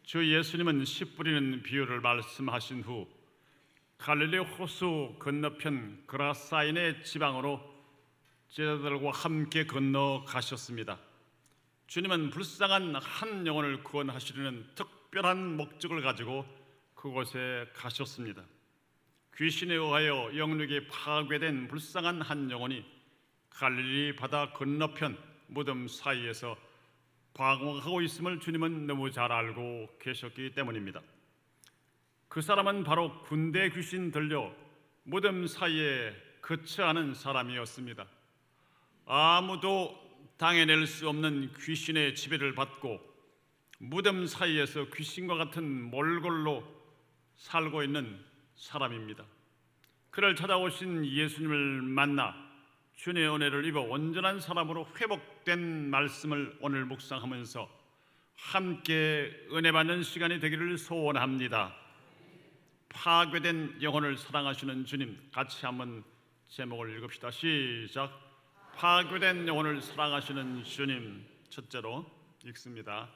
주 예수님은 씨 뿌리는 비유를 말씀하신 후 갈릴리 호수 건너편 그라사인의 지방으로 제자들과 함께 건너가셨습니다. 주님은 불쌍한 한 영혼을 구원하시려는 특별한 목적을 가지고 그곳에 가셨습니다. 귀신에 의하여 영육이 파괴된 불쌍한 한 영혼이 갈릴리 바다 건너편 무덤 사이에서 방황하고 있음을 주님은 너무 잘 알고 계셨기 때문입니다. 그 사람은 바로 군대 귀신 들려 무덤 사이에 거처하는 사람이었습니다. 아무도 당해낼 수 없는 귀신의 지배를 받고 무덤 사이에서 귀신과 같은 몰골로 살고 있는 사람입니다. 그를 찾아오신 예수님을 만나 주님의 은혜를 입어 온전한 사람으로 회복된 말씀을 오늘 묵상하면서 함께 은혜 받는 시간이 되기를 소원합니다. 파괴된 영혼을 사랑하시는 주님, 같이 한번 제목을 읽읍시다. 시작. 파괴된 영혼을 사랑하시는 주님. 첫째로 읽습니다.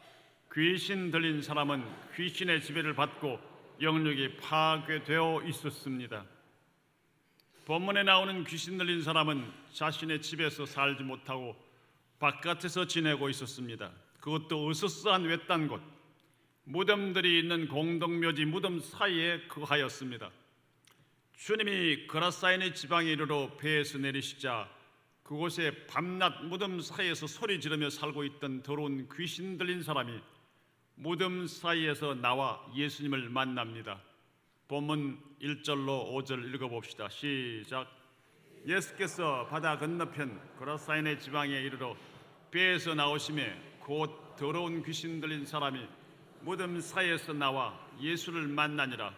귀신 들린 사람은 귀신의 지배를 받고 영육이 파괴되어 있었습니다. 본문에 나오는 귀신 들린 사람은 자신의 집에서 살지 못하고 바깥에서 지내고 있었습니다. 그것도 으스스한 외딴 곳, 무덤들이 있는 공동묘지 무덤 사이에 거하였습니다. 주님이 그라사인의 지방에 이르러 배에서 내리시자 그곳에 밤낮 무덤 사이에서 소리 지르며 살고 있던 더러운 귀신 들린 사람이 무덤 사이에서 나와 예수님을 만납니다. 본문 1절로 5절 읽어봅시다. 시작. 예수께서 바다 건너편 그라사인의 지방에 이르러 배에서 나오시매 곧 더러운 귀신 들린 사람이 무덤 사이에서 나와 예수를 만나니라.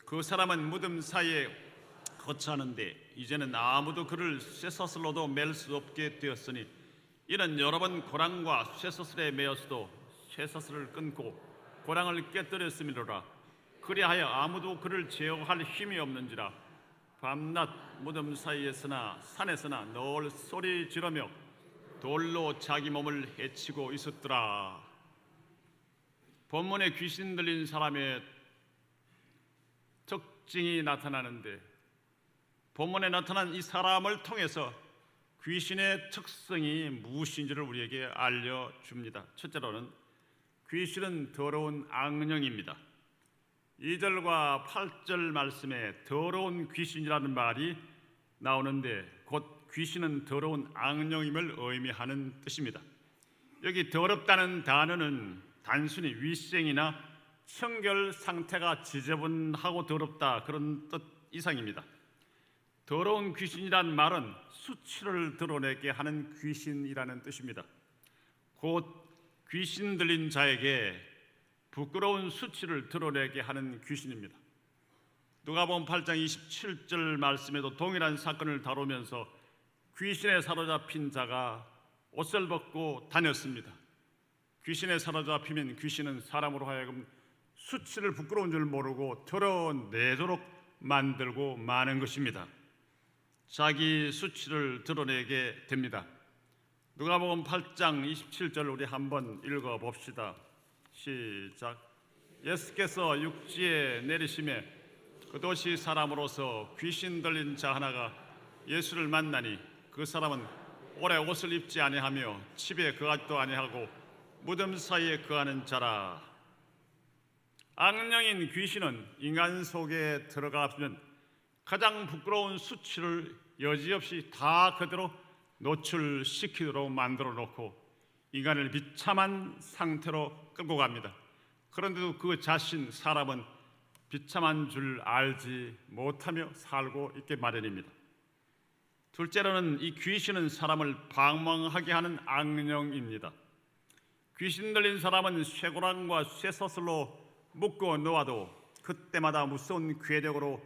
그 사람은 무덤 사이에 거처하는데 이제는 아무도 그를 쇠사슬로도 맬 수 없게 되었으니 이는 여러 번 고랑과 쇠사슬에 매었어도 쇠사슬을 끊고 고랑을 깨뜨렸음이로라. 그리하여 아무도 그를 제어할 힘이 없는지라. 밤낮 무덤 사이에서나 산에서나 늘 소리 지르며 돌로 자기 몸을 해치고 있었더라. 본문에 귀신 들린 사람의 특징이 나타나는데 본문에 나타난 이 사람을 통해서 귀신의 특성이 무엇인지를 우리에게 알려줍니다. 첫째로는 귀신은 더러운 악령입니다. 2절과 8절 말씀에 더러운 귀신이라는 말이 나오는데 곧 귀신은 더러운 악령임을 의미하는 뜻입니다. 여기 더럽다는 단어는 단순히 위생이나 청결 상태가 지저분하고 더럽다 그런 뜻 이상입니다. 더러운 귀신이란 말은 수치를 드러내게 하는 귀신이라는 뜻입니다. 곧 귀신 들린 자에게 부끄러운 수치를 드러내게 하는 귀신입니다. 누가복음 8장 27절 말씀에도 동일한 사건을 다루면서 귀신에 사로잡힌 자가 옷을 벗고 다녔습니다. 귀신에 사로잡히면 귀신은 사람으로 하여금 수치를 부끄러운 줄 모르고 드러내도록 만들고 마는 것입니다. 자기 수치를 드러내게 됩니다. 누가복음 8장 27절 우리 한번 읽어봅시다. 시작. 예수께서 육지에 내리시매 그 도시 사람으로서 귀신 들린 자 하나가 예수를 만나니 그 사람은 오래 옷을 입지 아니하며 집에 거하지도 아니하고 무덤 사이에 거하는 자라. 악령인 귀신은 인간 속에 들어가면 가장 부끄러운 수치를 여지없이 다 그대로 노출시키도록 만들어 놓고 인간을 비참한 상태로 끌고 갑니다. 그런데도 그 자신 사람은 비참한 줄 알지 못하며 살고 있게 마련입니다. 둘째로는 이 귀신은 사람을 방황하게 하는 악령입니다. 귀신 들린 사람은 쇠고랑과 쇠사슬로 묶어 놓아도 그때마다 무서운 괴력으로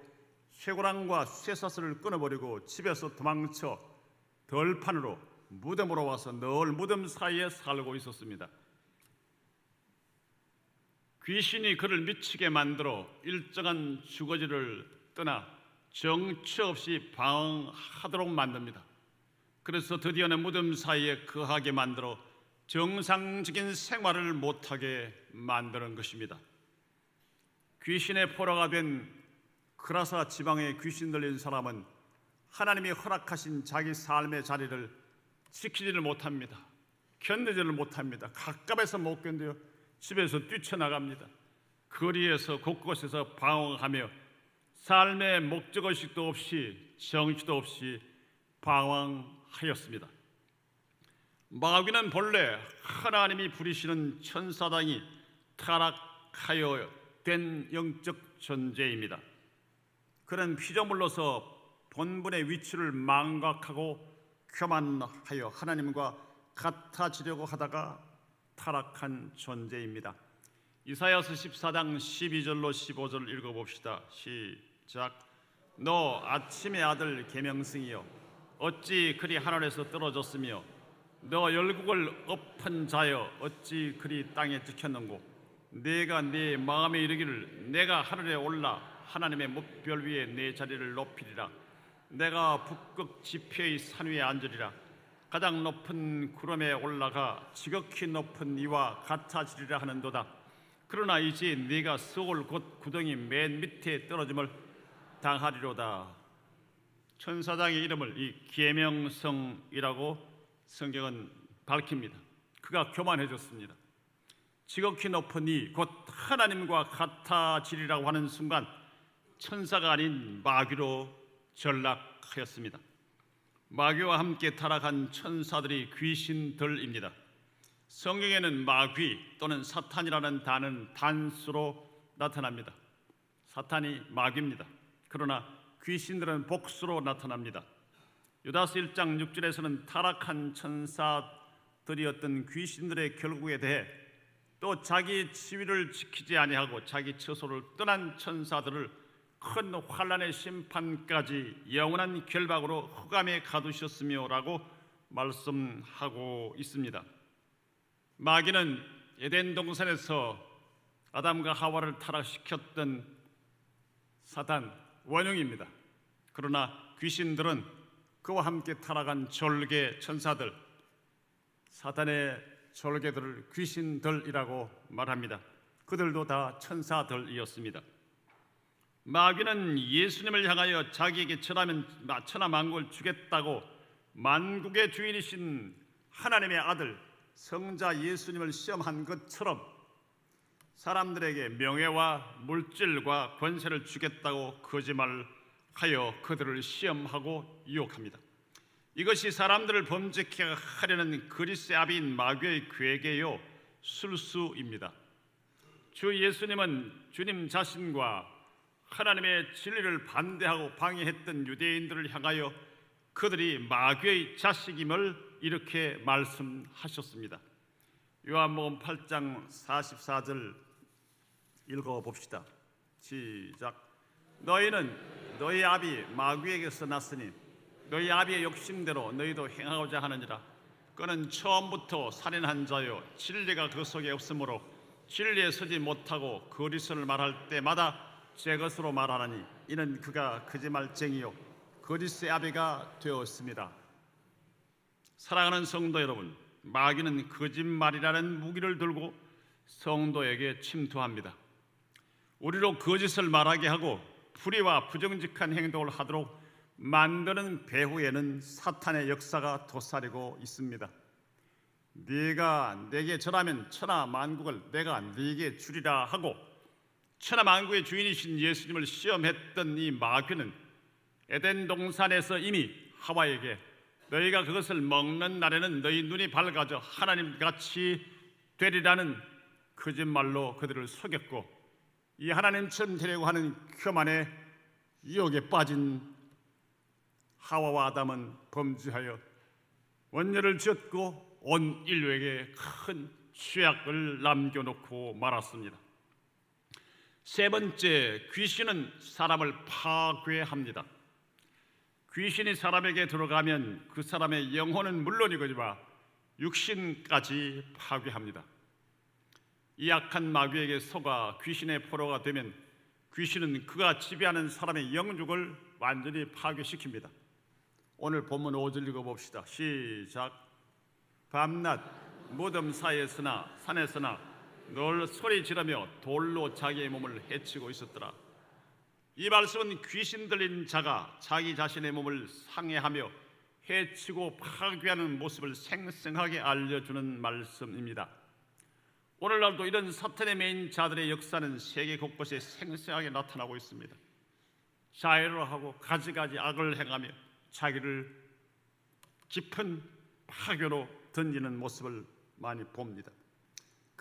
쇠고랑과 쇠사슬을 끊어버리고 집에서 도망쳐 덜판으로 무덤으로 와서 늘 무덤 사이에 살고 있었습니다. 귀신이 그를 미치게 만들어 일정한 주거지를 떠나 정처 없이 방황하도록 만듭니다. 그래서 드디어는 무덤 사이에 거하게 만들어 정상적인 생활을 못하게 만드는 것입니다. 귀신의 포로가 된 그라사 지방에 귀신 들린 사람은 하나님이 허락하신 자기 삶의 자리를 지키지를 못합니다. 견디지를 못합니다. 갑갑해서 못 견뎌요. 집에서 뛰쳐나갑니다. 거리에서 곳곳에서 방황하며 삶의 목적의식도 없이 정치도 없이 방황하였습니다. 마귀는 본래 하나님이 부리시는 천사당이 타락하여 된 영적 존재입니다. 그는 피조물로서 본분의 위치를 망각하고 교만하여 하나님과 같아지려고 하다가 타락한 존재입니다. 이사야서 14장 12절로 15절 읽어봅시다. 시작. 너 아침의 아들 계명승이여 어찌 그리 하늘에서 떨어졌으며 너 열국을 엎은 자여 어찌 그리 땅에 찍혔는고 네가 네 마음에 이르기를 내가 하늘에 올라 하나님의 뭇별 위에 내 자리를 높이리라. 내가 북극 지표의 산 위에 앉으리라. 가장 높은 구름에 올라가 지극히 높은 이와 같아지리라 하는도다. 그러나 이제 네가 스올 곧 구덩이 맨 밑에 떨어짐을 당하리로다. 천사장의 이름을 이 계명성이라고 성경은 밝힙니다. 그가 교만해졌습니다. 지극히 높은 이 곧 하나님과 같아지리라고 하는 순간 천사가 아닌 마귀로 전락하였습니다. 마귀와 함께 타락한 천사들이 귀신들입니다. 성경에는 마귀 또는 사탄이라는 단어는 단수로 나타납니다. 사탄이 마귀입니다. 그러나 귀신들은 복수로 나타납니다. 유다서 1장 6절에서는 타락한 천사들이었던 귀신들의 결국에 대해 또 자기 지위를 지키지 아니하고 자기 처소를 떠난 천사들을 큰 환난의 심판까지 영원한 결박으로 흑암에 가두셨으며 라고 말씀하고 있습니다. 마귀는 에덴 동산에서 아담과 하와를 타락시켰던 사단 원흉입니다. 그러나 귀신들은 그와 함께 타락한 졸개 천사들, 사단의 졸개들을 귀신들이라고 말합니다. 그들도 다 천사들이었습니다. 마귀는 예수님을 향하여 자기에게 천하 만국을 주겠다고 만국의 주인이신 하나님의 아들 성자 예수님을 시험한 것처럼 사람들에게 명예와 물질과 권세를 주겠다고 거짓말하여 그들을 시험하고 유혹합니다. 이것이 사람들을 범죄케 하려는 그리스의 아비인 마귀의 괴계요 술수입니다. 주 예수님은 주님 자신과 하나님의 진리를 반대하고 방해했던 유대인들을 향하여 그들이 마귀의 자식임을 이렇게 말씀하셨습니다. 요한복음 8장 44절 읽어봅시다. 시작. 너희는 너희 아비 마귀에게서 났으니 너희 아비의 욕심대로 너희도 행하고자 하느니라. 그는 처음부터 살인한 자요 진리가 그 속에 없으므로 진리에 서지 못하고 거짓을 말할 때마다 제 것으로 말하나니 이는 그가 거짓말쟁이요 거짓의 아비가 되었습니다. 사랑하는 성도 여러분, 마귀는 거짓말이라는 무기를 들고 성도에게 침투합니다. 우리로 거짓을 말하게 하고 불의와 부정직한 행동을 하도록 만드는 배후에는 사탄의 역사가 도사리고 있습니다. 네가 내게 절하면 천하 만국을 내가 네게 주리라 하고 천하 만국의 주인이신 예수님을 시험했던 이 마귀는 에덴 동산에서 이미 하와에게 너희가 그것을 먹는 날에는 너희 눈이 밝아져 하나님같이 되리라는 거짓말로 그들을 속였고 이 하나님처럼 되려고 하는 교만의 유혹에 빠진 하와와 아담은 범죄하여 원죄를 지었고 온 인류에게 큰 죄악을 남겨놓고 말았습니다. 세 번째, 귀신은 사람을 파괴합니다. 귀신이 사람에게 들어가면 그 사람의 영혼은 물론이거니와 육신까지 파괴합니다. 이 악한 마귀에게 속아 귀신의 포로가 되면 귀신은 그가 지배하는 사람의 영육을 완전히 파괴시킵니다. 오늘 본문 5절 읽어봅시다. 시작. 밤낮 무덤 사이에서나 산에서나 늘 소리 지르며 돌로 자기의 몸을 해치고 있었더라. 이 말씀은 귀신 들린 자가 자기 자신의 몸을 상해하며 해치고 파괴하는 모습을 생생하게 알려주는 말씀입니다. 오늘날도 이런 사탄의 메인 자들의 역사는 세계 곳곳에 생생하게 나타나고 있습니다. 자해를 하고 가지가지 악을 행하며 자기를 깊은 파괴로 던지는 모습을 많이 봅니다.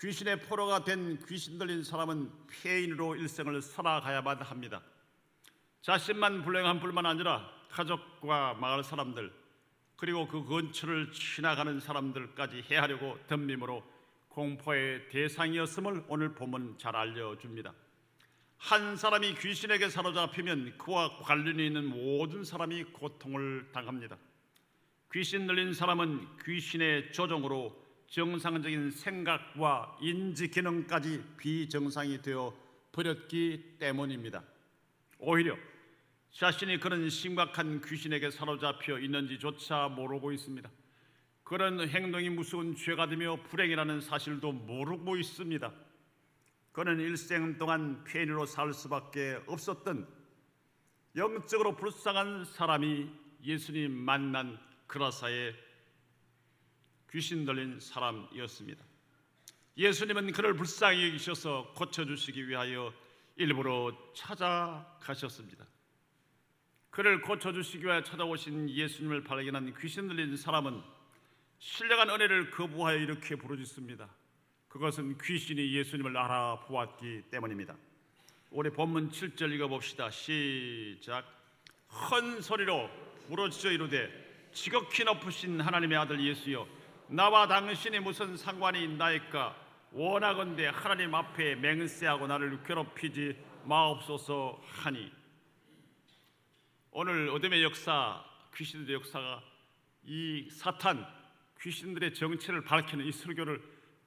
귀신의 포로가 된 귀신 들린 사람은 폐인으로 일생을 살아가야만 합니다. 자신만 불행한 뿐만 아니라 가족과 마을 사람들 그리고 그 근처를 지나가는 사람들까지 해하려고 덤빔으로 공포의 대상이었음을 오늘 본문 잘 알려줍니다. 한 사람이 귀신에게 사로잡히면 그와 관련이 있는 모든 사람이 고통을 당합니다. 귀신 들린 사람은 귀신의 조종으로 정상적인 생각과 인지 기능까지 비정상이 되어 버렸기 때문입니다. 오히려 자신이 그런 심각한 귀신에게 사로잡혀 있는지조차 모르고 있습니다. 그런 행동이 무서운 죄가 되며 불행이라는 사실도 모르고 있습니다. 그는 일생 동안 폐인으로 살 수밖에 없었던 영적으로 불쌍한 사람이 예수님 만난 그라사의 귀신 들린 사람이었습니다. 예수님은 그를 불쌍히 여기셔서 고쳐주시기 위하여 일부러 찾아가셨습니다. 그를 고쳐주시기 위하여 찾아오신 예수님을 발견한 귀신 들린 사람은 신령한 은혜를 거부하여 이렇게 부르짖습니다. 그것은 귀신이 예수님을 알아보았기 때문입니다. 우리 본문 7절 읽어봅시다. 시작. 큰 소리로 부르짖어 이르되 지극히 높으신 하나님의 아들 예수여, 나와 당신이 무슨 상관이 있나이까? 원하건대 하나님 앞에 맹세하고 나를 괴롭히지 마옵소서 하니. 오늘 어둠의 역사, 귀신들의 역사가 이 사탄, 귀신들의 정체를 밝히는 이 설교를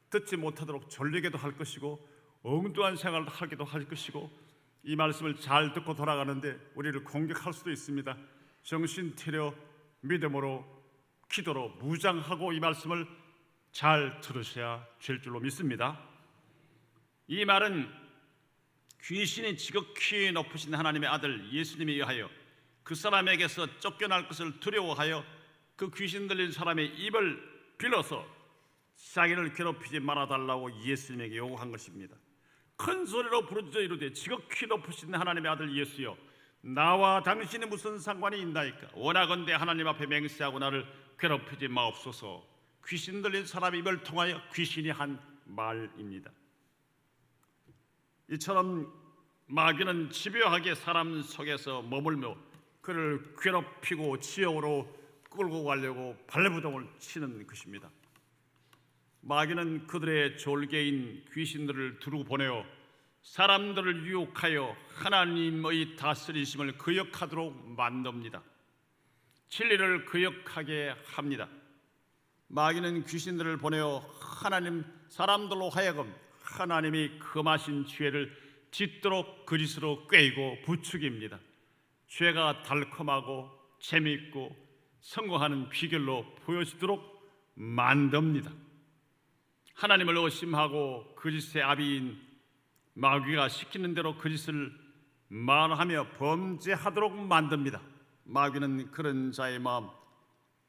듣지 못하도록 졸리게도 할 것이고 엉뚱한 생활을 하기도 할 것이고 이 말씀을 잘 듣고 돌아가는데 우리를 공격할 수도 있습니다. 정신 차려 믿음으로 기도로 무장하고 이 말씀을 잘 들으셔야 될 줄로 믿습니다. 이 말은 귀신이 지극히 높으신 하나님의 아들 예수님에 의하여 그 사람에게서 쫓겨날 것을 두려워하여 그 귀신 들린 사람의 입을 빌어서 자기를 괴롭히지 말아달라고 예수님에게 요구한 것입니다. 큰 소리로 부르짖어 이르되 지극히 높으신 하나님의 아들 예수여, 나와 당신이 무슨 상관이 있나이까? 원하건대 하나님 앞에 맹세하고 나를 괴롭히지 마옵소서. 귀신 들린 사람의 입을 통하여 귀신이 한 말입니다. 이처럼 마귀는 집요하게 사람 속에서 머물며 그를 괴롭히고 지옥으로 끌고 가려고 발버둥을 치는 것입니다. 마귀는 그들의 졸개인 귀신들을 두루 보내어 사람들을 유혹하여 하나님의 다스리심을 거역하도록 만듭니다. 진리를 거역하게 합니다. 마귀는 귀신들을 보내어 사람들로 하여금 하나님이 금하신 죄를 짓도록 그리스로 꿰이고 부추깁니다. 죄가 달콤하고 재미있고 성공하는 비결로 보여지도록 만듭니다. 하나님을 의심하고 거짓의 아비인 마귀가 시키는 대로 거짓을 말하며 범죄하도록 만듭니다. 마귀는 그런 자의 마음,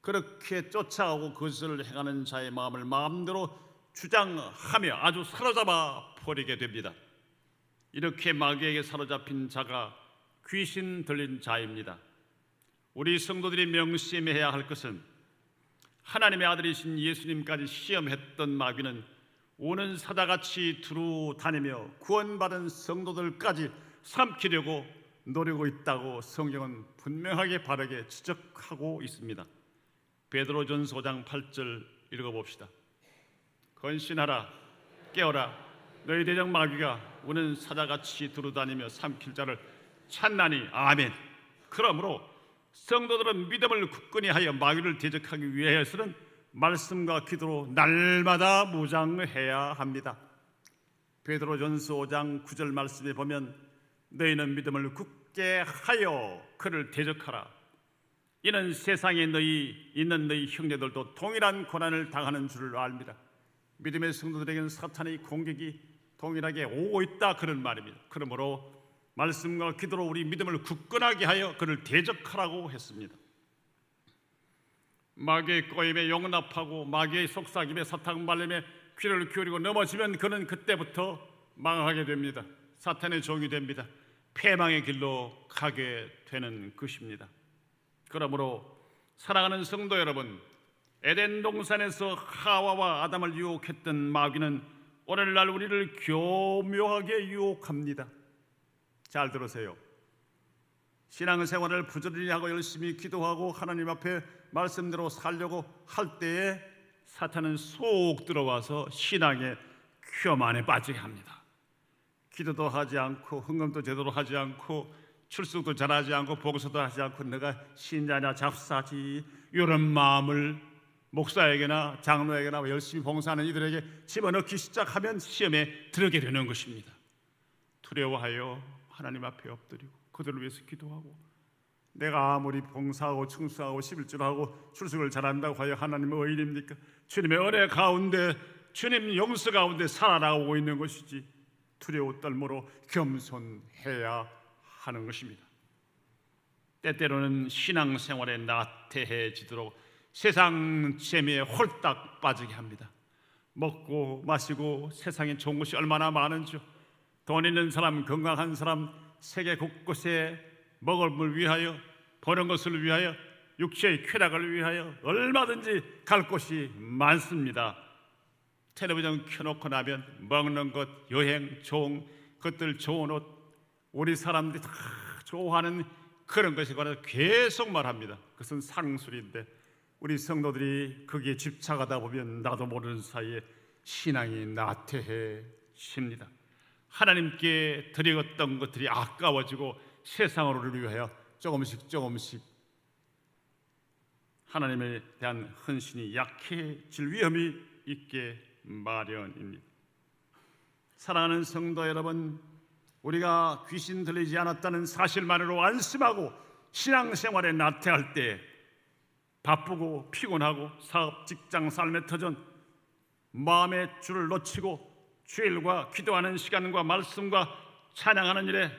그렇게 쫓아가고 거짓을 행하는 자의 마음을 마음대로 주장하며 아주 사로잡아 버리게 됩니다. 이렇게 마귀에게 사로잡힌 자가 귀신 들린 자입니다. 우리 성도들이 명심해야 할 것은 하나님의 아들이신 예수님까지 시험했던 마귀는 오는 사자같이 두루 다니며 구원받은 성도들까지 삼키려고 노리고 있다고 성경은 분명하게 바르게 지적하고 있습니다. 베드로전서 5장 8절 읽어봅시다. 건신하라, 깨어라, 너희 대적 마귀가 오는 사자같이 두루 다니며 삼킬 자를 찾나니. 아멘. 그러므로 성도들은 믿음을 굳건히 하여 마귀를 대적하기 위해서는 말씀과 기도로 날마다 무장해야 합니다. 베드로전서 5장 9절 말씀에 보면 너희는 믿음을 굳게 하여 그를 대적하라. 이는 세상에 있는 너희 형제들도 동일한 고난을 당하는 줄을 압니다. 믿음의 성도들에게는 사탄의 공격이 동일하게 오고 있다, 그런 말입니다. 그러므로 말씀과 기도로 우리 믿음을 굳건하게 하여 그를 대적하라고 했습니다. 마귀의 꼬임에 용납하고 마귀의 속삭임에 사탕발림에 귀를 기울이고 넘어지면 그는 그때부터 망하게 됩니다. 사탄의 종이 됩니다. 패망의 길로 가게 되는 것입니다. 그러므로 사랑하는 성도 여러분, 에덴 동산에서 하와와 아담을 유혹했던 마귀는 오늘날 우리를 교묘하게 유혹합니다. 잘 들으세요. 신앙생활을 부지런히 하고 열심히 기도하고 하나님 앞에 말씀대로 살려고 할 때에 사탄은 쏙 들어와서 신앙의 교만에 빠지게 합니다. 기도도 하지 않고 헌금도 제대로 하지 않고 출석도 잘하지 않고 복서도 하지 않고 내가 신자냐 잡사지, 이런 마음을 목사에게나 장로에게나 열심히 봉사하는 이들에게 집어넣기 시작하면 시험에 들게 되는 것입니다. 두려워하여 하나님 앞에 엎드리고 그들을 위해서 기도하고, 내가 아무리 봉사하고 충성하고 11조하고 출석을 잘한다고 하여 하나님의 의인입니까? 주님의 은혜 가운데, 주님 용서 가운데 살아나가고 있는 것이지 두려워 떨므로 겸손해야 하는 것입니다. 때때로는 신앙생활에 나태해지도록 세상 재미에 홀딱 빠지게 합니다. 먹고 마시고 세상에 좋은 것이 얼마나 많은지, 돈 있는 사람, 건강한 사람, 세계 곳곳에 먹을 걸 위하여, 버는 것을 위하여, 육체의 쾌락을 위하여 얼마든지 갈 곳이 많습니다. 텔레비전 켜놓고 나면 먹는 것, 여행, 좋은 것들, 좋은 옷, 우리 사람들이 다 좋아하는 그런 것에 관해서 계속 말합니다. 그것은 상술인데 우리 성도들이 거기에 집착하다 보면 나도 모르는 사이에 신앙이 나태해집니다. 하나님께 드렸던 것들이 아까워지고 세상으로를 위하여 조금씩 하나님에 대한 헌신이 약해질 위험이 있게 마련입니다. 사랑하는 성도 여러분, 우리가 귀신 들리지 않았다는 사실만으로 안심하고 신앙생활에 나태할 때, 바쁘고 피곤하고 사업, 직장, 삶의 터전, 마음의 줄을 놓치고 주일과 기도하는 시간과 말씀과 찬양하는 일에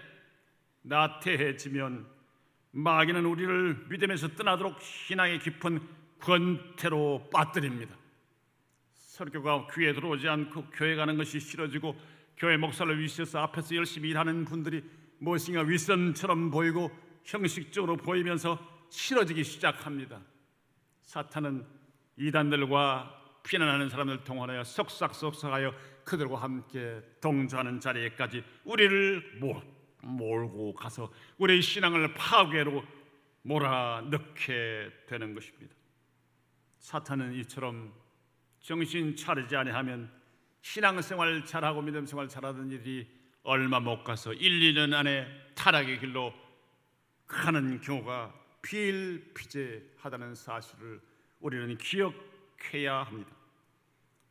나태해지면 마귀는 우리를 믿음에서 떠나도록 신앙의 깊은 권태로 빠뜨립니다. 설교가 귀에 들어오지 않고 교회 가는 것이 싫어지고, 교회 목사를 위시해서 앞에서 열심히 일하는 분들이 무엇인가 윗선처럼 보이고 형식적으로 보이면서 싫어지기 시작합니다. 사탄은 이단들과 피난하는 사람들 동원하여 속삭하여 그들과 함께 동조하는 자리에까지 우리를 몰고 가서 우리의 신앙을 파괴로 몰아넣게 되는 것입니다. 사탄은 이처럼 정신 차리지 아니하면 신앙생활 잘하고 믿음생활 잘하던 일이 얼마 못 가서 1, 2년 안에 타락의 길로 가는 경우가 비일비재하다는 사실을 우리는 기억해야 합니다.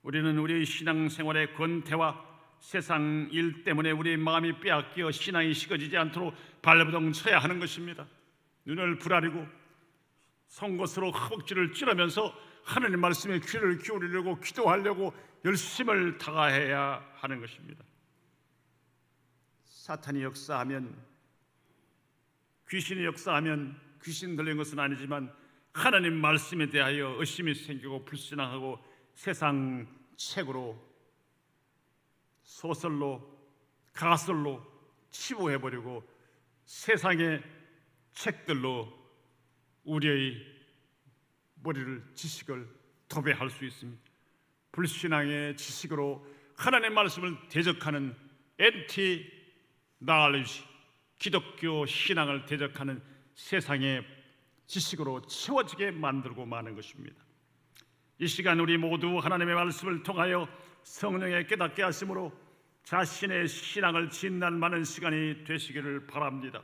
우리는 우리의 신앙생활의 권태와 세상 일 때문에 우리의 마음이 빼앗겨 신앙이 식어지지 않도록 발버둥 쳐야 하는 것입니다. 눈을 부라리고 송곳으로 허벅지를 찌르면서 하나님 말씀에 귀를 기울이려고 기도하려고 열심을 다해야 하는 것입니다. 사탄이 역사하면, 귀신이 역사하면, 귀신 들린 것은 아니지만 하나님 말씀에 대하여 의심이 생기고 불신앙하고 세상 책으로, 소설로, 가설로 치부해버리고 세상의 책들로 우리의 머리를, 지식을 도배할 수 있습니다. 불신앙의 지식으로 하나님의 말씀을 대적하는 엔티 나얼리지, 기독교 신앙을 대적하는 세상의 지식으로 채워지게 만들고 마는 것입니다. 이 시간 우리 모두 하나님의 말씀을 통하여 성령의 깨닫게 하심으로 자신의 신앙을 진단하는 시간이 되시기를 바랍니다.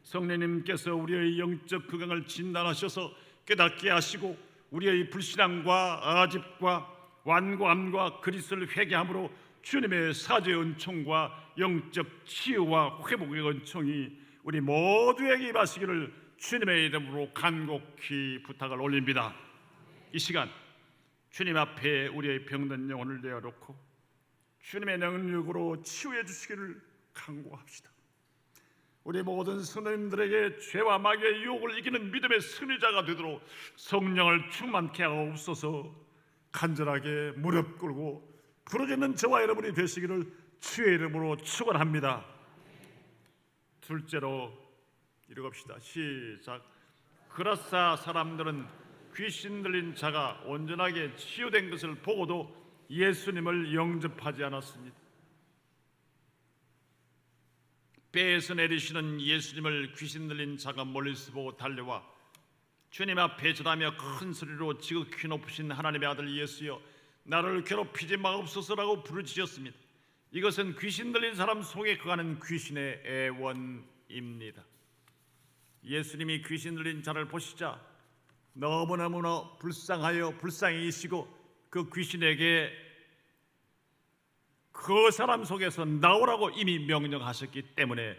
성령님께서 우리의 영적 구강을 진단하셔서 깨닫게 하시고 우리의 불신앙과 아집과 완고함과 그리스도를 회개함으로 주님의 사죄의 은총과 영적 치유와 회복의 은총이 우리 모두에게 임하시기를 주님의 이름으로 간곡히 부탁을 올립니다. 이 시간 주님 앞에 우리의 병든 영혼을 내어놓고 주님의 능력으로 치유해 주시기를 간구합시다. 우리 모든 성도님들에게 죄와 마귀의 유혹을 이기는 믿음의 승리자가 되도록 성령을 충만케 하옵소서. 간절하게 무릎 꿇고 부르짖는 저와 여러분이 되시기를 주의 이름으로 축원합니다. 둘째로 읽읍시다. 시작. 그라사 사람들은 귀신 들린 자가 온전하게 치유된 것을 보고도 예수님을 영접하지 않았습니다. 배에서 내리시는 예수님을 귀신 들린 자가 멀리서 보고 달려와 주님 앞에 절하며 큰 소리로 지극히 높으신 하나님의 아들 예수여, 나를 괴롭히지 마옵소서라고 부르짖었습니다. 이것은 귀신 들린 사람 속에 거하는 귀신의 애원입니다. 예수님이 귀신 들린 자를 보시자 너무너무나 불쌍히이시고 그 귀신에게 그 사람 속에서 나오라고 이미 명령하셨기 때문에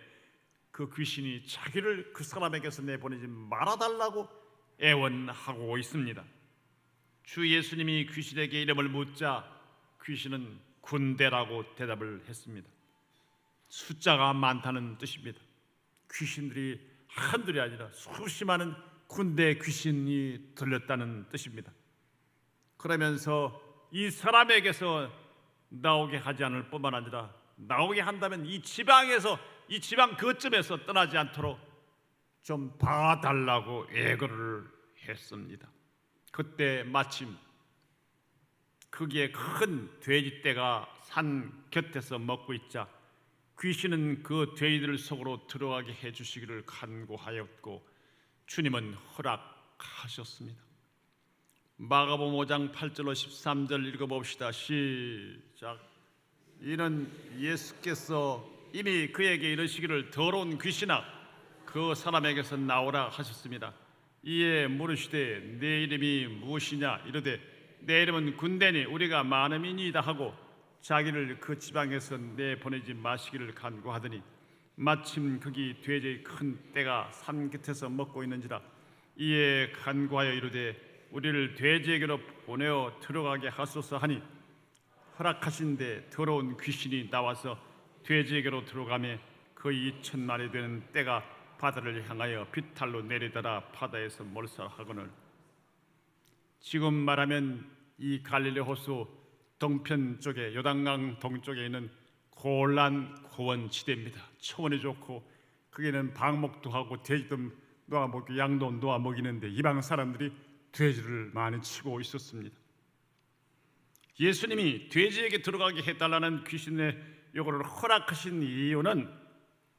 그 귀신이 자기를 그 사람에게서 내보내지 말아달라고 애원하고 있습니다. 주 예수님이 귀신에게 이름을 묻자 귀신은 군대라고 대답을 했습니다. 숫자가 많다는 뜻입니다. 귀신들이 한둘이 아니라 수십 많은 군대 귀신이 들렸다는 뜻입니다. 그러면서 이 사람에게서 나오게 하지 않을 뿐만 아니라 나오게 한다면 이 지방 그쯤에서 떠나지 않도록 좀 봐달라고 애걸을 했습니다. 그때 마침 거기에 큰 돼지떼가 산 곁에서 먹고 있자 귀신은 그 돼지들 속으로 들어가게 해주시기를 간구하였고 주님은 허락하셨습니다. 마가복음 5장 8절로 13절 읽어봅시다. 시작. 이는 예수께서 이미 그에게 이르시기를 더러운 귀신아 그 사람에게서 나오라 하셨습니다. 이에 물으시되 내 이름이 무엇이냐 이르되 내 이름은 군대니 우리가 많음이니이다 하고 자기를 그 지방에서 내보내지 마시기를 간구하더니 마침 거기 돼지의 큰 떼가 산 곁에서 먹고 있는지라. 이에 간구하여 이르되 우리를 돼지에게로 보내어 들어가게 하소서 하니 허락하신데 더러운 귀신이 나와서 돼지에게로 들어가매 그 2,000마리 되는 떼가 바다를 향하여 비탈로 내리더라 바다에서 몰살하거늘. 지금 말하면 이 갈릴리 호수 동편 쪽에 요단강 동쪽에 있는 골란 고원 지대입니다. 초원이 좋고 거기는 방목도 하고 돼지도 놓아먹고 양도 놓아먹이는데 이방 사람들이 돼지를 많이 치고 있었습니다. 예수님이 돼지에게 들어가게 해달라는 귀신의 요구를 허락하신 이유는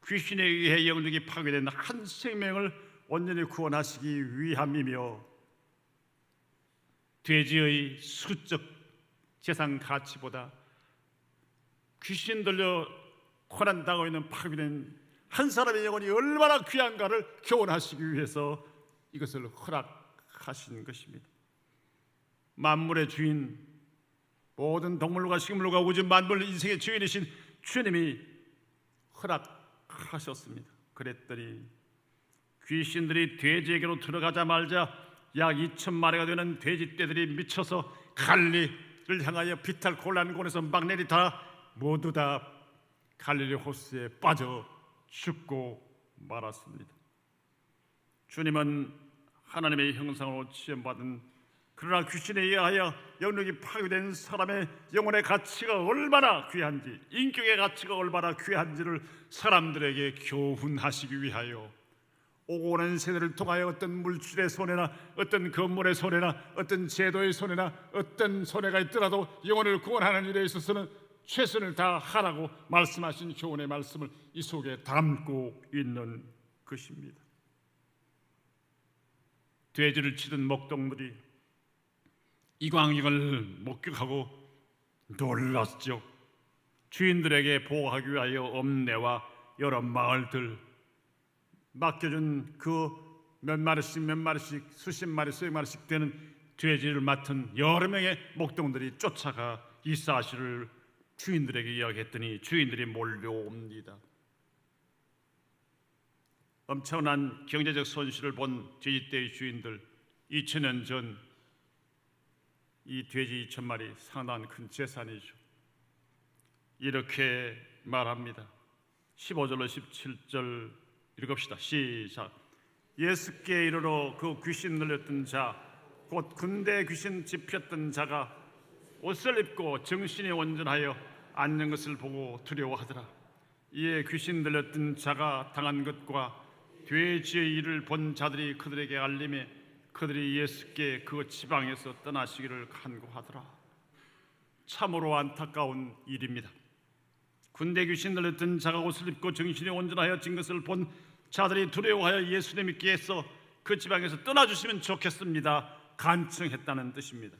귀신에 의해 영적이 파괴된 한 생명을 온전히 구원하시기 위함이며 돼지의 수적 재산 가치보다 귀신 들려 고난당하고 있는 파괴된 한 사람의 영혼이 얼마나 귀한가를 교훈하시기 위해서 이것을 허락하신 것입니다. 만물의 주인, 모든 동물과 식물과 우주 만물 인생의 주인이신 주님이 허락하셨습니다. 그랬더니 귀신들이 돼지에게로 들어가자 말자 약 2,000마리가 되는 돼지떼들이 미쳐서 갈릴리를 향하여 비탈 골란곤에서 막 내리다 모두 다 갈릴리 호수에 빠져 죽고 말았습니다. 주님은 하나님의 형상으로 지음받은 그러나 귀신에 의하여 영역이 파괴된 사람의 영혼의 가치가 얼마나 귀한지, 인격의 가치가 얼마나 귀한지를 사람들에게 교훈하시기 위하여 오고 오는 세대를 통하여 어떤 물질의 손해나 어떤 건물의 손해나 어떤 제도의 손해나 어떤 손해가 있더라도 영혼을 구원하는 일에 있어서는 최선을 다하라고 말씀하신 교훈의 말씀을 이 속에 담고 있는 것입니다. 돼지를 치던 목동들이 이 광경을 목격하고 놀랐죠. 주인들에게 보호하기 위하여 읍내와 여러 마을들 맡겨준 그 몇 마리씩 수십 마리 수백 마리씩 되는 돼지를 맡은 여러 명의 목동들이 쫓아가 이 사실을 주인들에게 이야기했더니 주인들이 몰려옵니다. 엄청난 경제적 손실을 본 돼지떼의 주인들, 2000년 전 이 돼지 2,000마리 상당한 큰 재산이죠. 이렇게 말합니다. 15절로 17절 읽읍시다. 시작. 예수께 이르러 그 귀신 들렸던 자, 곧 군대 귀신 집혔던 자가 옷을 입고 정신이 온전하여 앉는 것을 보고 두려워하더라. 이에 귀신 들렸던 자가 당한 것과 돼지의 일을 본 자들이 그들에게 알림해 그들이 예수께 그 지방에서 떠나시기를 간구하더라. 참으로 안타까운 일입니다. 군대 귀신 들렸던 자가 옷을 입고 정신이 온전하여진 것을 본 자들이 두려워하여 예수님께서 그 지방에서 떠나주시면 좋겠습니다 간청했다는 뜻입니다.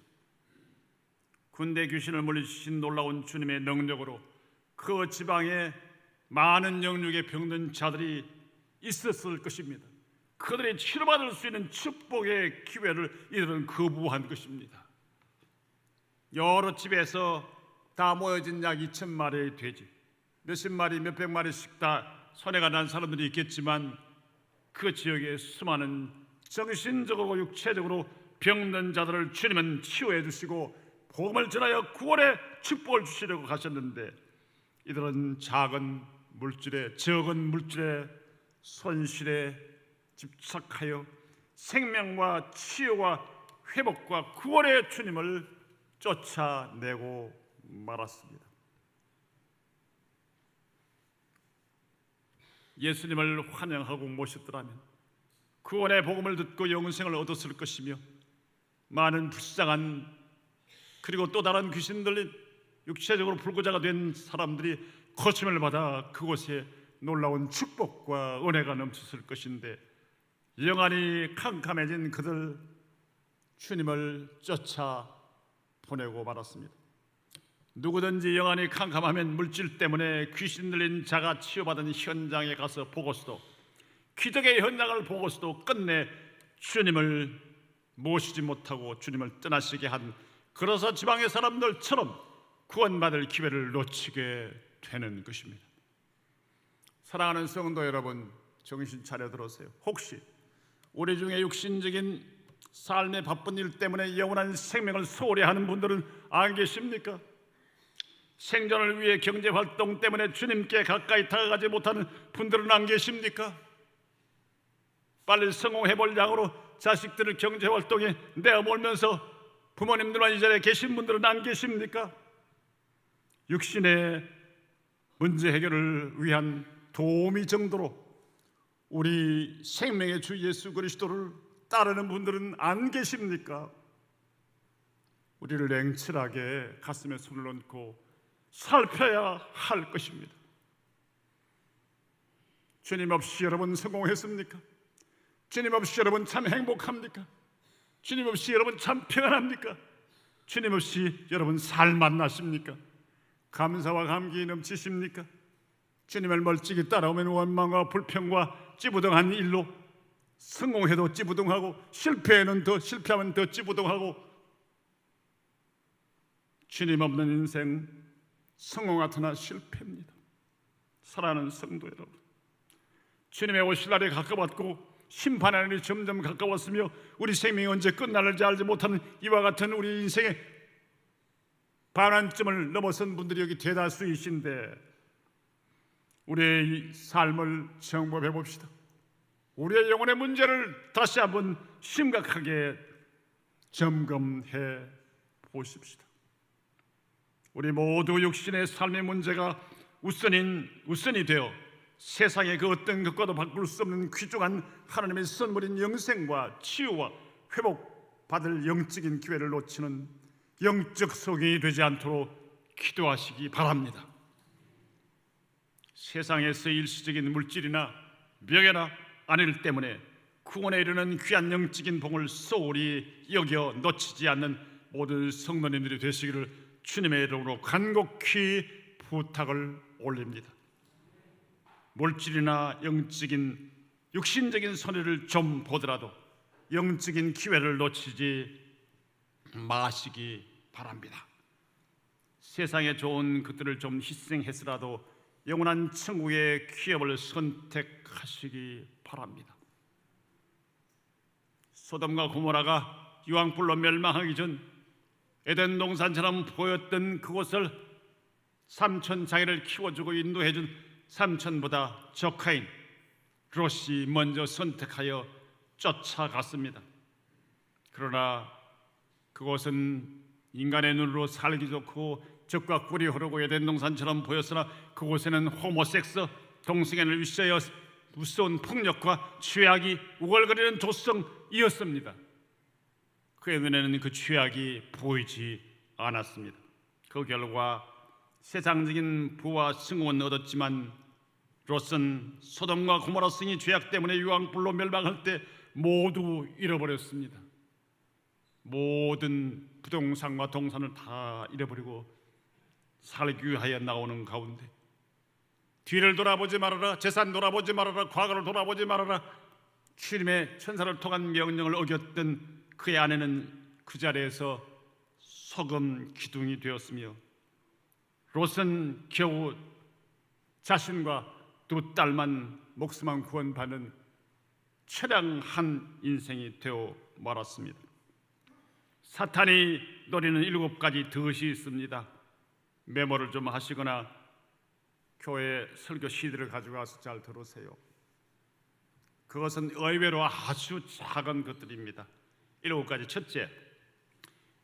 군대 귀신을 물리치신 놀라운 주님의 능력으로 그 지방에 많은 영육에 병든 자들이 있었을 것입니다. 그들이 치료받을 수 있는 축복의 기회를 이들은 거부한 것입니다. 여러 집에서 다 모여진 약 2,000마리의 돼지, 몇십 마리, 몇백 마리씩 다 손해가 난 사람들이 있겠지만 그 지역에 수많은 정신적으로 육체적으로 병든 자들을 주님은 치유해 주시고 복음을 전하여 구원의 축복을 주시려고 가셨는데 이들은 작은 물질에, 적은 물질에, 손실에 집착하여 생명과 치유와 회복과 구원의 주님을 쫓아내고 말았습니다. 예수님을 환영하고 모셨더라면 구원의 복음을 듣고 영생을 얻었을 것이며 많은 불쌍한 그리고 또 다른 귀신 들린 육체적으로 불구자가 된 사람들이 고침을 받아 그곳에 놀라운 축복과 은혜가 넘쳤을 것인데 영안이 캄캄해진 그들 주님을 쫓아 보내고 말았습니다. 누구든지 영안이 캄캄하면 물질 때문에 귀신 들린 자가 치유받은 현장에 가서 보고서도 기적의 현장을 보고서도 끝내 주님을 모시지 못하고 주님을 떠나시게 한 그러서 지방의 사람들처럼 구원받을 기회를 놓치게 되는 것입니다. 사랑하는 성도 여러분, 정신 차려 들으세요. 혹시 우리 중에 육신적인 삶의 바쁜 일 때문에 영원한 생명을 소홀히 하는 분들은 안 계십니까? 생존을 위해 경제활동 때문에 주님께 가까이 다가가지 못하는 분들은 안 계십니까? 빨리 성공해볼 양으로 자식들을 경제활동에 내어몰면서 부모님들만 이 자리에 계신 분들은 안 계십니까? 육신의 문제 해결을 위한 도움이 정도로 우리 생명의 주 예수 그리스도를 따르는 분들은 안 계십니까? 우리를 냉철하게 가슴에 손을 얹고 살펴야 할 것입니다. 주님 없이 여러분 성공했습니까? 주님 없이 여러분 참 행복합니까? 주님 없이 여러분 참 평안합니까? 주님 없이 여러분 살 만나십니까? 감사와 감기 넘치십니까? 주님을 멀찍이 따라오면 원망과 불평과 찌부둥한 일로 성공해도 찌부둥하고 실패하면 더 찌부둥하고 주님 없는 인생 성공 같으나 실패입니다. 사랑하는 성도 여러분, 주님의 오실 날이 가까웠고 심판의 날이 점점 가까웠으며 우리 생명이 언제 끝날지 알지 못하는 이와 같은 우리 인생의 반환점을 넘어선 분들이 여기 대다수이신데 우리의 삶을 점검해 봅시다. 우리의 영혼의 문제를 다시 한번 심각하게 점검해 보십시다. 우리 모두 육신의 삶의 문제가 우선이 되어 세상의 그 어떤 것과도 바꿀 수 없는 귀중한 하나님의 선물인 영생과 치유와 회복받을 영적인 기회를 놓치는 영적 소경이 되지 않도록 기도하시기 바랍니다. 세상에서 일시적인 물질이나 명예나 안일 때문에 구원에 이르는 귀한 영적인 복을 소홀히 여겨 놓치지 않는 모든 성도님들이 되시기를 주님의 이름으로 간곡히 부탁을 올립니다. 물질이나 영적인 육신적인 손해를 좀 보더라도 영적인 기회를 놓치지 마시기 바랍니다. 세상에 좋은 것들을 좀 희생해서라도 영원한 천국의 기업을 선택하시기 바랍니다. 소돔과 고모라가 유황불로 멸망하기 전 에덴 동산처럼 보였던 그곳을 삼촌 자기를 키워주고 인도해준 삼촌보다 조카인 롯이 먼저 선택하여 쫓아갔습니다. 그러나 그곳은 인간의 눈으로 살기 좋고 젖과 꿀이 흐르고 에덴 동산처럼 보였으나 그곳에는 호모섹스, 동성애를 위시하여 무서운 폭력과 죄악이 우글거리는 조성이었습니다. 그의 눈에는 그 죄악이 보이지 않았습니다. 그 결과 세상적인 부와 승공은 얻었지만 롯은 소돔과 고모라 성이 죄악 때문에 유황불로 멸망할 때 모두 잃어버렸습니다. 모든 부동산과 동산을 다 잃어버리고 살기 위하여 나오는 가운데 뒤를 돌아보지 말아라, 재산 돌아보지 말아라, 과거를 돌아보지 말아라, 주님의 천사를 통한 명령을 어겼던 그의 아내는 그 자리에서 소금 기둥이 되었으며 롯은 겨우 자신과 두 딸만 목숨만 구원받는 처량한 인생이 되어 말았습니다. 사탄이 노리는 7가지 덫이 있습니다. 메모를 좀 하시거나 교회 설교 CD를 가져가서 잘 들으세요. 그것은 의외로 아주 작은 것들입니다. 7가지. 첫째,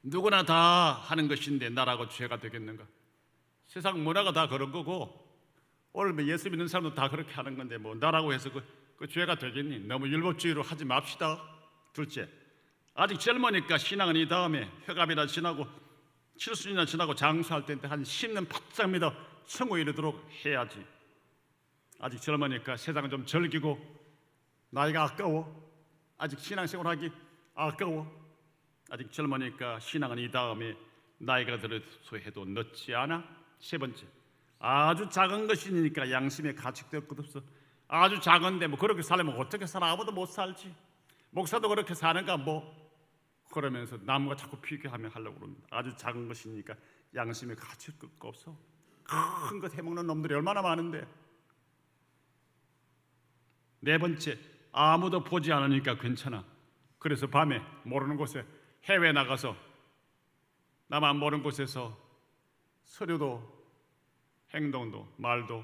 누구나 다 하는 것인데 나라고 죄가 되겠는가? 세상 문화가 다 그런 거고 오늘 예수 믿는 사람도 다 그렇게 하는 건데 뭐 나라고 해서 그 죄가 되겠니? 너무 율법주의로 하지 맙시다. 둘째, 아직 젊으니까 신앙은 이 다음에 회갑이나 지나고 7순이나 지나고 장수할 때 한 10년 바짝 믿어 천국에 이르도록 해야지. 아직 젊으니까 세상을 좀 즐기고 나이가 아까워. 아직 신앙생활하기 아까워. 아직 젊으니까 신앙은 이 다음에 나이가 들어서 해도 늦지 않아. 세 번째, 아주 작은 것이니까 양심에 가책될 것 없어. 아주 작은데 뭐 그렇게 살려면 어떻게 살아? 아무도 못 살지. 목사도 그렇게 사는가 뭐. 그러면서 남과 자꾸 비교하며 하려고 그럽니다. 아주 작은 것이니까 양심에 가책될 것 없어. 큰 것 해먹는 놈들이 얼마나 많은데. 네 번째, 아무도 보지 않으니까 괜찮아. 그래서 밤에 모르는 곳에 해외 나가서 나만 모르는 곳에서 서류도 행동도 말도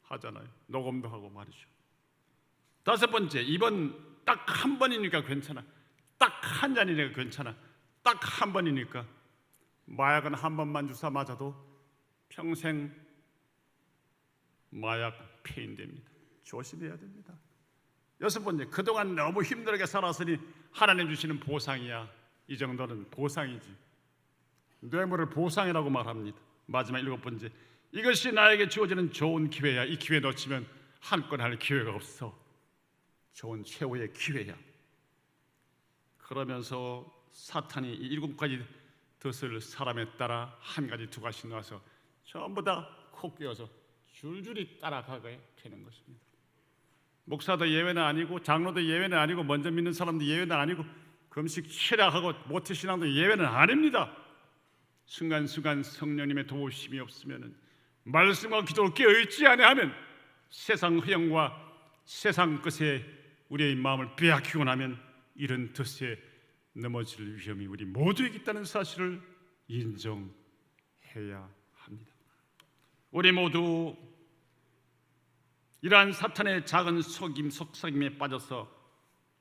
하잖아요. 녹음도 하고 말이죠. 다섯 번째, 이번 딱 한 번이니까 괜찮아. 딱 한 잔이니까 괜찮아. 딱 한 번이니까. 마약은 한 번만 주사 맞아도 평생 마약 폐인됩니다. 조심해야 됩니다. 여섯 번째, 그동안 너무 힘들게 살았으니 하나님 주시는 보상이야. 이 정도는 보상이지. 뇌물을 보상이라고 말합니다. 마지막 일곱 번째, 이것이 나에게 주어지는 좋은 기회야. 이 기회 놓치면 한 건 할 기회가 없어. 좋은 최후의 기회야. 그러면서 사탄이 이 7가지 덫을 사람에 따라 한 가지 두 가지 놔서 전부 다 코 끼워서 줄줄이 따라가게 되는 것입니다. 목사도 예외는 아니고 장로도 예외는 아니고 먼저 믿는 사람도 예외는 아니고 금식 철학하고 모태신앙도 예외는 아닙니다. 순간순간 성령님의 도우심이 없으면 말씀과 기도를 깨어있지 아니하면 세상 흐영과 세상 것에 우리의 마음을 빼앗기고 나면 이런 덫에 넘어질 위험이 우리 모두에게 있다는 사실을 인정해야 합니다. 우리 모두 이러한 사탄의 작은 속삭임에 빠져서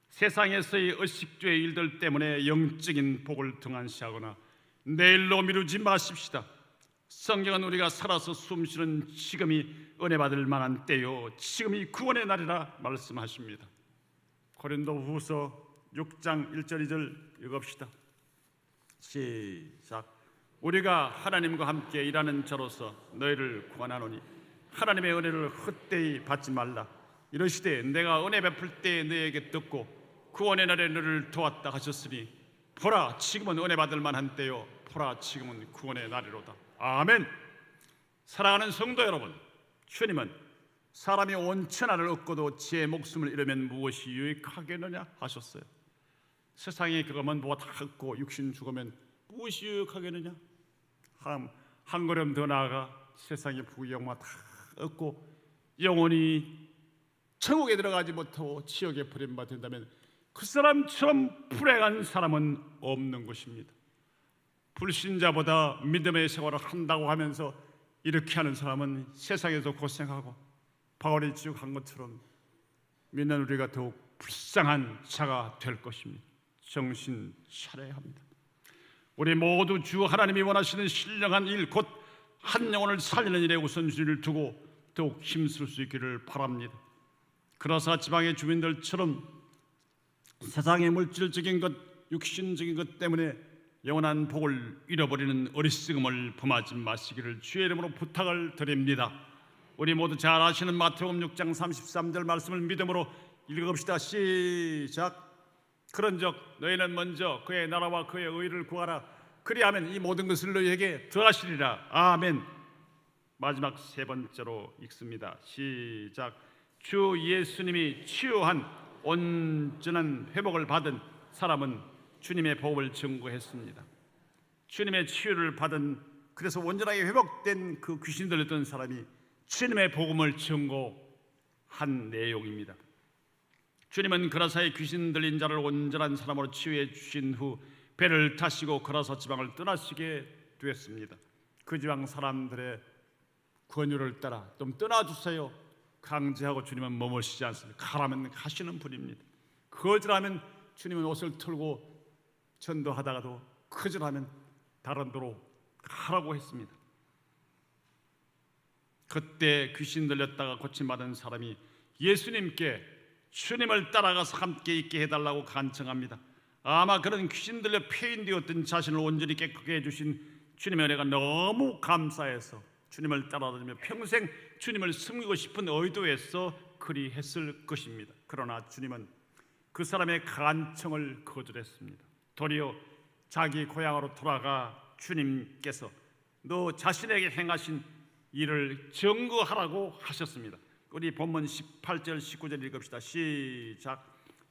세상에서의 의식주의 일들 때문에 영적인 복을 등한시하거나 내일로 미루지 마십시다. 성경은 우리가 살아서 숨쉬는 지금이 은혜 받을 만한 때요, 지금이 구원의 날이라 말씀하십니다. 고린도후서 6장 1절 2절 읽읍시다. 시작. 우리가 하나님과 함께 일하는 자로서 너희를 구원하노니 하나님의 은혜를 헛되이 받지 말라. 이러시되 내가 은혜 베풀 때 너에게 듣고 구원의 날에 너를 도왔다 하셨으니 보라 지금은 은혜 받을 만한 때요, 보라 지금은 구원의 날이로다. 아멘. 사랑하는 성도 여러분, 주님은 사람이 온 천하를 얻고도 제 목숨을 잃으면 무엇이 유익하겠느냐 하셨어요. 세상에 그거면 뭐 다 얻고 육신 죽으면 무엇이 유익하겠느냐. 한 걸음 더 나아가 세상의 부귀영화 다 얻고 영원히 천국에 들어가지 못하고 지옥에 버림받아 된다면 그 사람처럼 불행한 사람은 없는 것입니다. 불신자보다 믿음의 생활을 한다고 하면서 이렇게 하는 사람은 세상에서 고생하고 바울이 지적한 것처럼 믿는 우리가 더욱 불쌍한 자가 될 것입니다. 정신 차려야 합니다. 우리 모두 주 하나님이 원하시는 신령한 일, 곧 한 영혼을 살리는 일에 우선순위를 두고 더욱 힘쓸 수 있기를 바랍니다. 그라사 지방의 주민들처럼 세상의 물질적인 것, 육신적인 것 때문에 영원한 복을 잃어버리는 어리석음을 범하지 마시기를 주의 이름으로 부탁을 드립니다. 우리 모두 잘 아시는 마태복음 6장 33절 말씀을 믿음으로 읽어봅시다. 시작. 그런즉 너희는 먼저 그의 나라와 그의 의를 구하라. 그리하면 이 모든 것을 너희에게 더하시리라. 아멘. 마지막 세 번째로 읽습니다. 시작. 주 예수님이 치유한 온전한 회복을 받은 사람은 주님의 복음을 증거했습니다. 주님의 치유를 받은, 그래서 온전하게 회복된 그 귀신 들렸던 사람이 주님의 복음을 증거한 내용입니다. 주님은 그라사의 귀신 들린 자를 온전한 사람으로 치유해 주신 후 배를 타시고 그라사 지방을 떠나시게 되었습니다. 그 지방 사람들의 권유를 따라 좀 떠나주세요 강제하고 주님은 머무시지 않습니다. 가라면 가시는 분입니다. 거절하면 주님은 옷을 털고 전도하다가도 거절하면 다른 도로 가라고 했습니다. 그때 귀신 들렸다가 고침받은 사람이 예수님께 주님을 따라가서 함께 있게 해달라고 간청합니다. 아마 그런 귀신 들려 폐인되었던 자신을 온전히 깨끗게 해주신 주님의 은혜가 너무 감사해서 주님을 따라다니며 평생 주님을 섬기고 싶은 의도에서 그리했을 것입니다. 그러나 주님은 그 사람의 간청을 거절했습니다. 도리어 자기 고향으로 돌아가 주님께서 너 자신에게 행하신 일을 증거하라고 하셨습니다. 우리 본문 18절 19절 읽읍시다. 시작.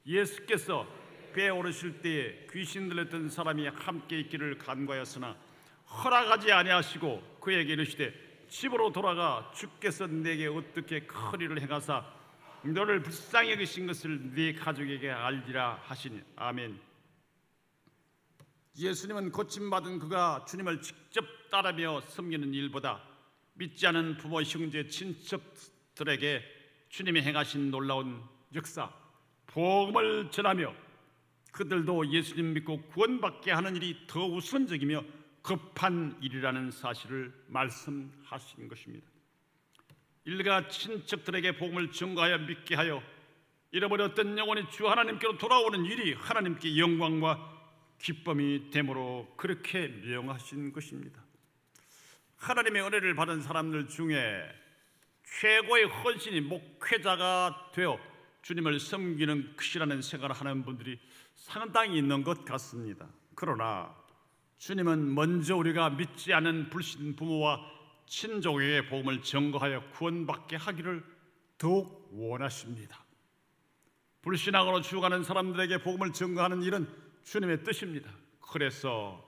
예수께서 배에 오르실 때에 귀신 들렸던 사람이 함께 있기를 간과하였으나 허락하지 아니하시고 그에게 이르시되 집으로 돌아가 주께서 내게 어떻게 큰 일을 행하사 너를 불쌍히 여기신 것을 네 가족에게 알리라 하시니. 아멘. 예수님은 고침받은 그가 주님을 직접 따르며 섬기는 일보다 믿지 않은 부모, 형제, 친척들에게 주님이 행하신 놀라운 역사, 복음을 전하며 그들도 예수님 믿고 구원받게 하는 일이 더 우선적이며 급한 일이라는 사실을 말씀하신 것입니다. 일가 친척들에게 복음을 증거하여 믿게 하여 잃어버렸던 영혼이 주 하나님께로 돌아오는 일이 하나님께 영광과 기쁨이 되므로 그렇게 명하신 것입니다. 하나님의 은혜를 받은 사람들 중에 최고의 헌신이 목회자가 되어 주님을 섬기는 것이라는 생각을 하는 분들이 상당히 있는 것 같습니다. 그러나 주님은 먼저 우리가 믿지 않은 불신 부모와 친족에게 복음을 증거하여 구원받게 하기를 더욱 원하십니다. 불신앙으로 죽어가는 사람들에게 복음을 증거하는 일은 주님의 뜻입니다. 그래서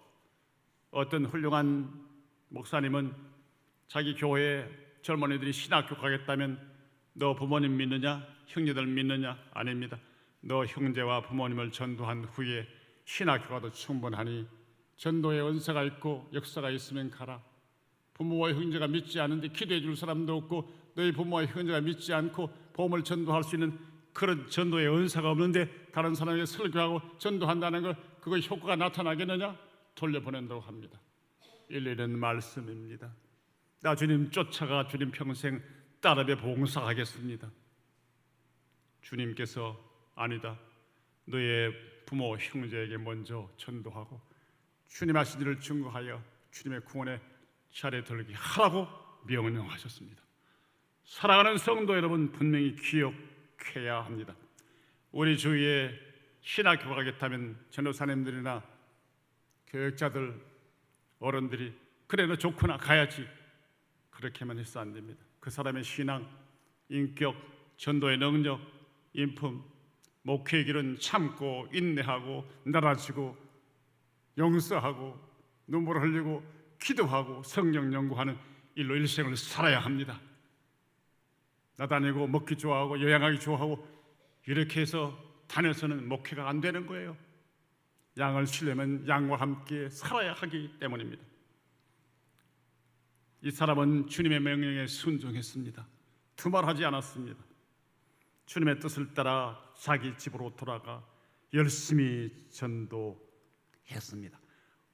어떤 훌륭한 목사님은 자기 교회에 젊은이들이 신학교 가겠다면 너 부모님 믿느냐? 형제들 믿느냐? 아닙니다. 너 형제와 부모님을 전도한 후에 신학교 가도 충분하니 전도의 은사가 있고 역사가 있으면 가라. 부모와 형제가 믿지 않은데 기도해 줄 사람도 없고 너희 부모와 형제가 믿지 않고 복음을 전도할 수 있는 그런 전도의 은사가 없는데 다른 사람에게 설교하고 전도한다는 걸 그거 효과가 나타나겠느냐? 돌려보낸다고 합니다. 일리는 말씀입니다. 나 주님 쫓아가 주님 평생 따르며 봉사하겠습니다. 주님께서 아니다. 너의 부모 형제에게 먼저 전도하고 주님 하신 일을 증거하여 주님의 구원에 차례 들게 하라고 명령하셨습니다. 사랑하는 성도 여러분, 분명히 기억해야 합니다. 우리 주위에 신학교 가겠다면 전도사님들이나 교육자들, 어른들이 그래 너 좋구나 가야지 그렇게만 해서 안 됩니다. 그 사람의 신앙, 인격, 전도의 능력, 인품, 목회의 길은 참고 인내하고 나라지고 용서하고 눈물을 흘리고 기도하고 성령 연구하는 일로 일생을 살아야 합니다. 나다니고 먹기 좋아하고 요양하기 좋아하고 이렇게 해서 다녀서는 목회가 안 되는 거예요. 양을 치려면 양과 함께 살아야 하기 때문입니다. 이 사람은 주님의 명령에 순종했습니다. 두말하지 않았습니다. 주님의 뜻을 따라 자기 집으로 돌아가 열심히 전도했습니다.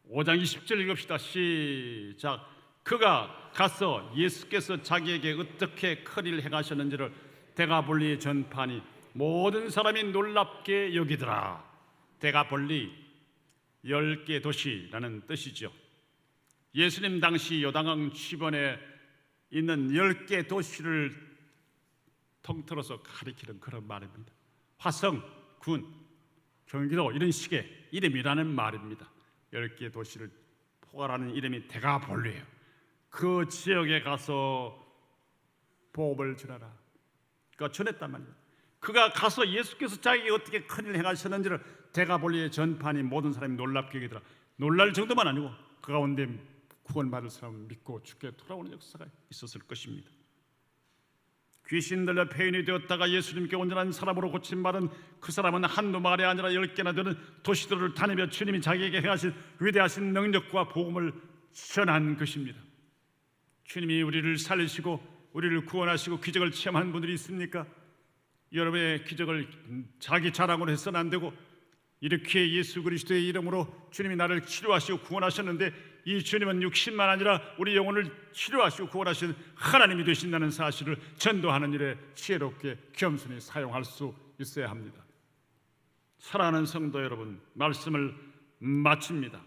5장 20절 읽읍시다. 시작. 그가 가서 예수께서 자기에게 어떻게 큰 일을 행하셨는지를 데가볼리에 전파하니 모든 사람이 놀랍게 여기더라. 데가볼리 10개 도시라는 뜻이죠. 예수님 당시 요단강 주변에 있는 10개 도시를 통틀어서 가리키는 그런 말입니다. 화성, 군, 경기도 이런 식의 이름이라는 말입니다. 10개 도시를 포괄하는 이름이 데가볼리예요. 그 지역에 가서 복음을 전하라. 그가 전했단 말이에요. 그가 가서 예수께서 자기에게 어떻게 큰일을 행하셨는지를 데가볼리에 전파하니 모든 사람이 놀랍게 여기더라. 놀랄 정도만 아니고 그 가운데 구원받을 사람을 믿고 주께 돌아오는 역사가 있었을 것입니다. 귀신 들려 폐인이 되었다가 예수님께 온전한 사람으로 고침받은 그 사람은 한두 마을이 아니라 10개나 되는 도시들을 다니며 주님이 자기에게 행하신 위대하신 능력과 복음을 전한 것입니다. 주님이 우리를 살리시고 우리를 구원하시고 기적을 체험한 분들이 있습니까? 여러분의 기적을 자기 자랑으로 해서는 안 되고 이렇게 예수 그리스도의 이름으로 주님이 나를 치료하시고 구원하셨는데 이 주님은 육신만 아니라 우리 영혼을 치료하시고 구원하시는 하나님이 되신다는 사실을 전도하는 일에 지혜롭게 겸손히 사용할 수 있어야 합니다. 사랑하는 성도 여러분, 말씀을 마칩니다.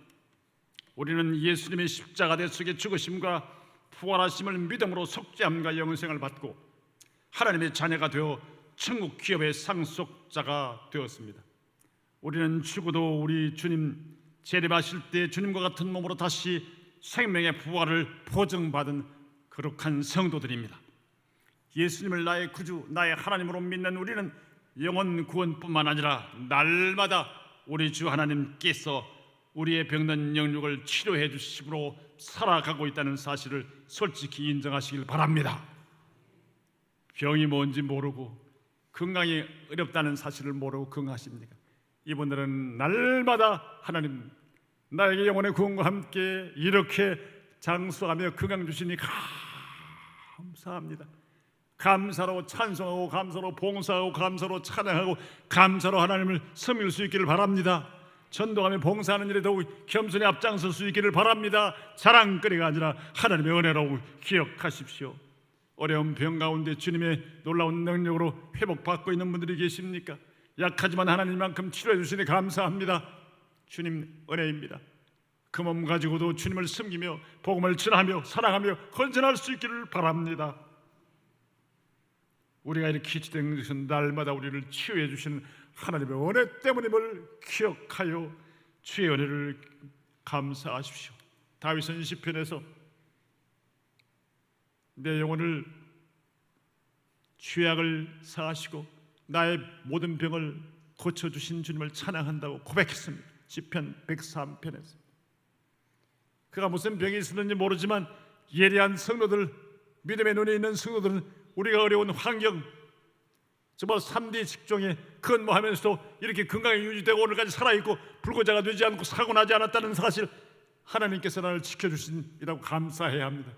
우리는 예수님의 십자가 대속의 죽으심과 부활하심을 믿음으로 속죄함과 영생을 받고 하나님의 자녀가 되어 천국 기업의 상속자가 되었습니다. 우리는 죽어도 우리 주님 재림하실 때 주님과 같은 몸으로 다시 생명의 부활을 보증받은 거룩한 성도들입니다. 예수님을 나의 구주, 나의 하나님으로 믿는 우리는 영혼 구원뿐만 아니라 날마다 우리 주 하나님께서 우리의 병든 영육을 치료해 주심으로 살아가고 있다는 사실을 솔직히 인정하시길 바랍니다. 병이 뭔지 모르고 건강이 어렵다는 사실을 모르고 건강하십니까? 이분들은 날마다 하나님 나에게 영혼의 구원과 함께 이렇게 장수하며 건강 주시니 감사합니다. 감사로 찬송하고 감사로 봉사하고 감사로 찬양하고 감사로 하나님을 섬길 수 있기를 바랍니다. 전도하며 봉사하는 일에 더욱 겸손히 앞장설 수 있기를 바랍니다. 자랑거리가 아니라 하나님의 은혜로 기억하십시오. 어려운 병 가운데 주님의 놀라운 능력으로 회복받고 있는 분들이 계십니까? 약하지만 하나님만큼 치료해 주시니 감사합니다. 주님 은혜입니다. 그 몸 가지고도 주님을 섬기며 복음을 전하며 사랑하며 헌신할 수 있기를 바랍니다. 우리가 이렇게 지된 것은 날마다 우리를 치유해 주시는 하나님의 은혜 때문임을 기억하여 주의 은혜를 감사하십시오. 다윗은 시편에서 내 영혼을 죄악을 사하시고 나의 모든 병을 고쳐주신 주님을 찬양한다고 고백했습니다. 시편 103편에서 그가 무슨 병이 있었는지 모르지만 예리한 성도들, 믿음의 눈에 있는 성도들은 우리가 어려운 환경, 정말 3D 직종에 근무하면서도 이렇게 건강이 유지되고 오늘까지 살아있고 불구자가 되지 않고 사고나지 않았다는 사실, 하나님께서 나를 지켜주신이라고 감사해야 합니다.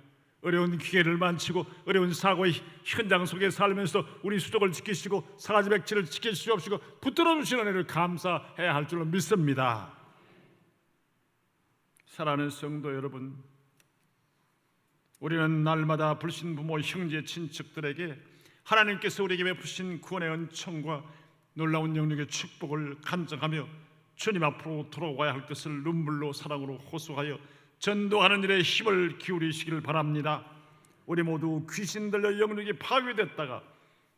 어려운 기회를 만치고 어려운 사고의 현장 속에 살면서 우리 수족을 지키시고 사가지 백지를 지켜주시옵시고 붙들어 주시는 은혜를 감사해야 할 줄로 믿습니다. 사랑하는 성도 여러분, 우리는 날마다 불신 부모, 형제, 친척들에게 하나님께서 우리에게 베푸신 구원의 은총과 놀라운 영역의 축복을 간증하며 주님 앞으로 돌아와야 할 것을 눈물로 사랑으로 호소하여 전도하는 일에 힘을 기울이시길 바랍니다. 우리 모두 귀신 들려 영역이 파괴됐다가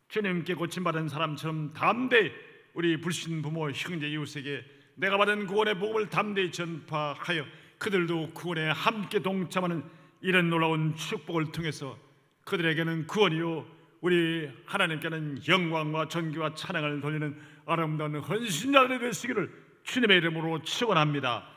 주님께 고침받은 사람처럼 담대히 우리 불신 부모, 형제, 이웃에게 내가 받은 구원의 복음을 담대히 전파하여 그들도 구원에 함께 동참하는 이런 놀라운 축복을 통해서 그들에게는 구원이요 우리 하나님께는 영광과 존귀와 찬양을 돌리는 아름다운 헌신자들이 되시기를 주님의 이름으로 축원합니다.